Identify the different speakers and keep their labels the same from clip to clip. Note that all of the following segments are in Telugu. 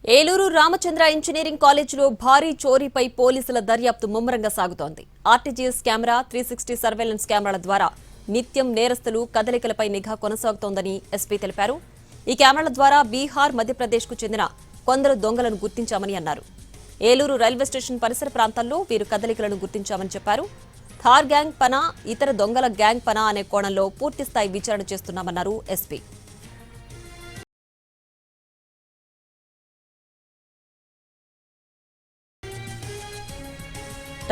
Speaker 1: ఏలూరు రామచంద్ర ఇంజనీరింగ్ కాలేజీలో భారీ చోరీపై పోలీసుల దర్యాప్తు ముమ్మరంగా సాగుతోంది. ఆర్టీజీఎస్ కెమెరా, 360 సర్వేలెన్స్ కెమెరాల ద్వారా నిత్యం నేరస్తులు కదలికలపై నిఘా కొనసాగుతోందని ఎస్పీ తెలిపారు. ఈ కెమెరాల ద్వారా బీహార్, మధ్యప్రదేశ్కు చెందిన కొందరు దొంగలను గుర్తించామని అన్నారు. ఏలూరు రైల్వే స్టేషన్ పరిసర ప్రాంతాల్లో వీరు కదలికలను గుర్తించామని చెప్పారు. థార్ గ్యాంగ్ పనా, ఇతర దొంగల గ్యాంగ్ పనా అనే కోణంలో పూర్తిస్థాయి విచారణ చేస్తున్నామన్నారు SP.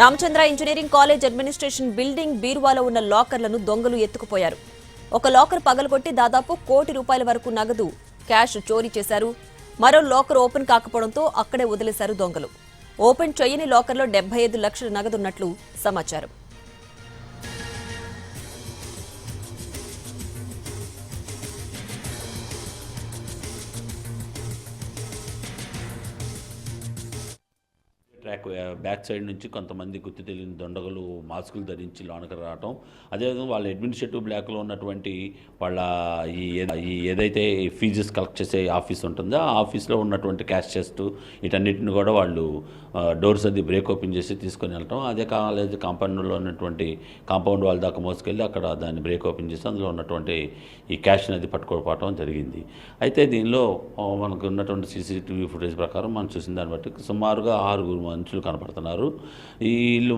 Speaker 1: Ramachandra engineering college administration building బీరువాలో ఉన్న లాకర్లను దొంగలు ఎత్తుకుపోయారు. ఒక లాకర్ పగలగొట్టి దాదాపు ₹1 కోటి వరకు నగదు, క్యాష్ చోరీ చేశారు. మరో లాకర్ ఓపెన్ కాకపోవడంతో అక్కడే వదిలేశారు దొంగలు. ఓపెన్ చేయని లాకర్లో 75 లక్షల నగదున్నట్లు సమాచారం.
Speaker 2: ట్రాక్ బ్యాక్ సైడ్ నుంచి కొంతమంది గుర్తు తెలియని దొండగలు మాస్కులు ధరించి లోనకి రావటం, అదేవిధంగా వాళ్ళ అడ్మినిస్ట్రేటివ్ బ్లాక్లో ఉన్నటువంటి వాళ్ళ ఈ ఏదైతే ఫీజెస్ కలెక్ట్ చేసే ఆఫీస్ ఉంటుందో ఆ ఆఫీస్లో ఉన్నటువంటి క్యాష్ చెస్ట్ వీటన్నిటిని కూడా వాళ్ళు డోర్స్ అది బ్రేక్ ఓపెన్ చేసి తీసుకొని వెళ్ళటం, అదే కాలేజ్ కాంపౌండ్లో ఉన్నటువంటి కాంపౌండ్ వాళ్ళ దాకా మోసుకెళ్ళి అక్కడ దాన్ని బ్రేక్ ఓపెన్ చేసి అందులో ఉన్నటువంటి ఈ క్యాష్ని అది పట్టుకోవడం జరిగింది. అయితే దీనిలో మనకు ఉన్నటువంటి సీసీటీవీ ఫుటేజ్ ప్రకారం మనం చూసిన దాన్ని బట్టి సుమారుగా 6 మనుషులు కనపడుతున్నారు. వీళ్ళు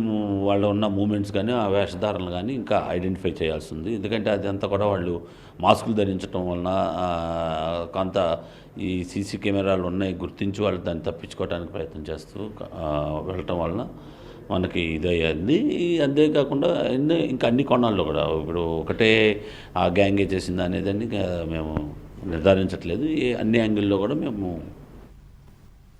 Speaker 2: వాళ్ళు ఉన్న మూమెంట్స్ కానీ ఆ వేషధారణలు కానీ ఇంకా ఐడెంటిఫై చేయాల్సి ఉంది. ఎందుకంటే అదంతా కూడా వాళ్ళు మాస్కులు ధరించడం వలన కొంత ఈ సీసీ కెమెరాలు ఉన్నాయి గుర్తించి వాళ్ళు దాన్ని తప్పించుకోవడానికి ప్రయత్నం చేస్తూ వెళ్ళటం వలన మనకి ఇదయ్యింది. అంతేకాకుండా ఇంకా అన్ని కోణాల్లో కూడా ఇప్పుడు ఒకటే ఆ గ్యాంగే చేసింది అనేది మేము నిర్ధారించట్లేదు. అన్ని యాంగిల్లో కూడా మేము